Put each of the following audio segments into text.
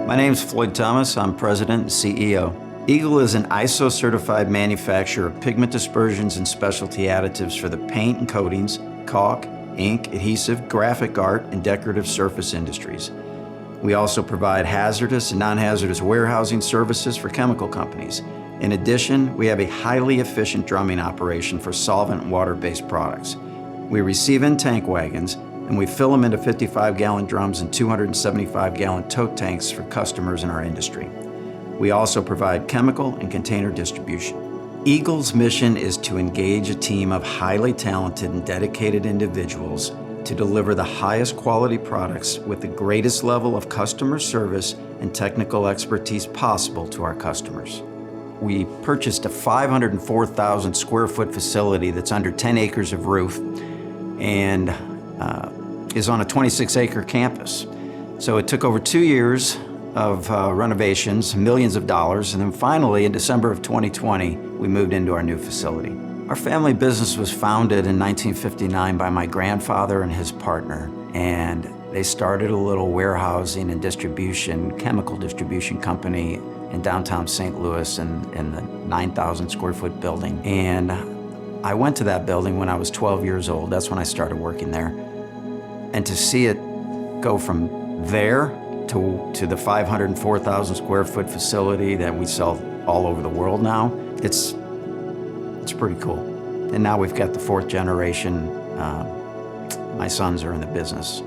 My name is Floyd Thomas. I'm President and CEO. Eagle is an ISO-certified manufacturer of pigment dispersions and specialty additives for the paint and coatings, caulk, ink, adhesive, graphic art, and decorative surface industries. We also provide hazardous and non-hazardous warehousing services for chemical companies. In addition, we have a highly efficient drumming operation for solvent and water-based products. We receive in tank wagons, and we fill them into 55-gallon drums and 275-gallon tote tanks for customers in our industry. We also provide chemical and container distribution. Eagle's mission is to engage a team of highly talented and dedicated individuals to deliver the highest quality products with the greatest level of customer service and technical expertise possible to our customers. We purchased a 504,000 square foot facility that's under 10 acres of roof and is on a 26-acre campus. So it took over 2 years of renovations, millions of dollars, and then finally in December of 2020, we moved into our new facility. Our family business was founded in 1959 by my grandfather and his partner, and they started a little warehousing and distribution, chemical distribution company in downtown St. Louis in the 9,000 square foot building. And I went to that building when I was 12 years old. That's when I started working there. And to see it go from there to the 504,000 square foot facility that we sell all over the world now, it's pretty cool. And now we've got the fourth generation. My sons are in the business,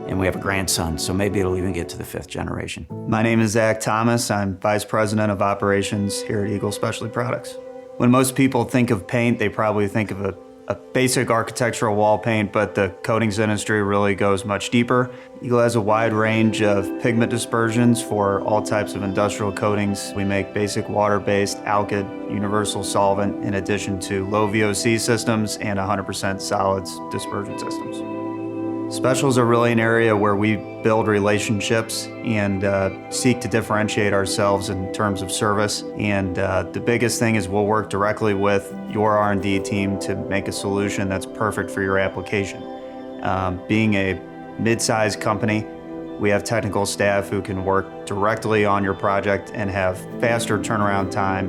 and we have a grandson, so maybe it'll even get to the fifth generation. My name is Zach Thomas. I'm Vice President of Operations here at Eagle Specialty Products. When most people think of paint, they probably think of a basic architectural wall paint, but the coatings industry really goes much deeper. Eagle has a wide range of pigment dispersions for all types of industrial coatings. We make basic water-based, alkyd, universal solvent, in addition to low VOC systems and 100% solids dispersion systems. Specials are really an area where we build relationships and seek to differentiate ourselves in terms of service. And the biggest thing is we'll work directly with your R&D team to make a solution that's perfect for your application. Being a mid-sized company, we have technical staff who can work directly on your project and have faster turnaround time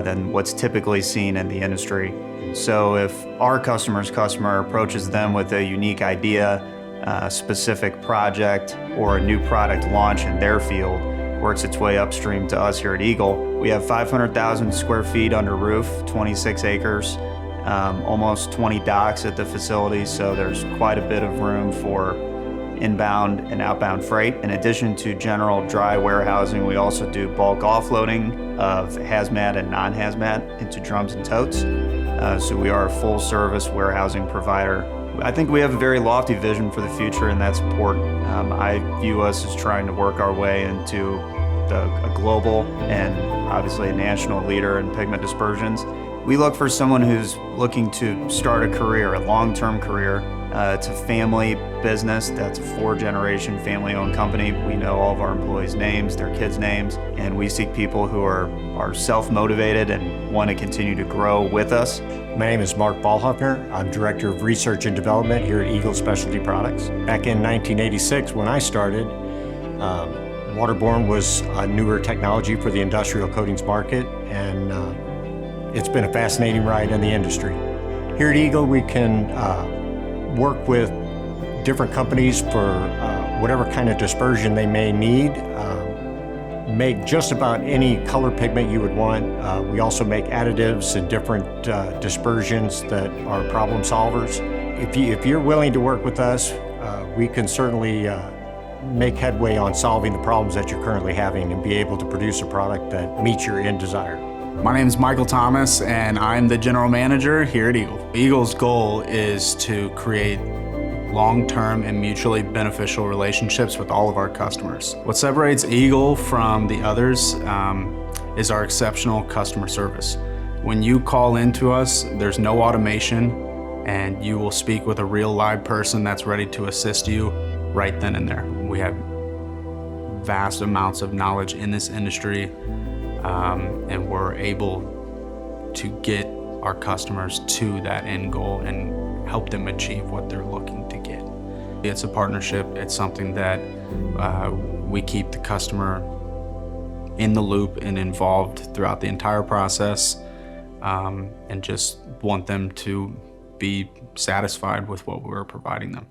than what's typically seen in the industry. So if our customer's customer approaches them with a unique idea, a specific project, or a new product launch in their field, works its way upstream to us here at Eagle. We have 500,000 square feet under roof, 26 acres, almost 20 docks at the facility, so there's quite a bit of room for inbound and outbound freight. In addition to general dry warehousing, we also do bulk offloading of hazmat and non-hazmat into drums and totes. So we are a full-service warehousing provider. I think we have a very lofty vision for the future, and that's important. I view us as trying to work our way into a global and obviously a national leader in pigment dispersions. We look for someone who's looking to start a career, a long-term career. It's a family business. That's a 4-generation family-owned company. We know all of our employees' names, their kids' names, and we seek people who are self-motivated and want to continue to grow with us. My name is Mark Ballhoffner. I'm Director of Research and Development here at Eagle Specialty Products. Back in 1986, when I started, waterborne was a newer technology for the industrial coatings market, and it's been a fascinating ride in the industry. Here at Eagle, we can work with different companies for whatever kind of dispersion they may need. Make just about any color pigment you would want. We also make additives and different dispersions that are problem solvers. If you're willing to work with us, we can certainly make headway on solving the problems that you're currently having and be able to produce a product that meets your end desire. My name is Michael Thomas, and I'm the General Manager here at Eagle. Eagle's goal is to create long-term and mutually beneficial relationships with all of our customers. What separates Eagle from the others is our exceptional customer service. When you call into us, there's no automation, and you will speak with a real live person that's ready to assist you right then and there. We have vast amounts of knowledge in this industry, and we're able to get our customers to that end goal and help them achieve what they're looking to get. It's a partnership. It's something that we keep the customer in the loop and involved throughout the entire process, and just want them to be satisfied with what we're providing them.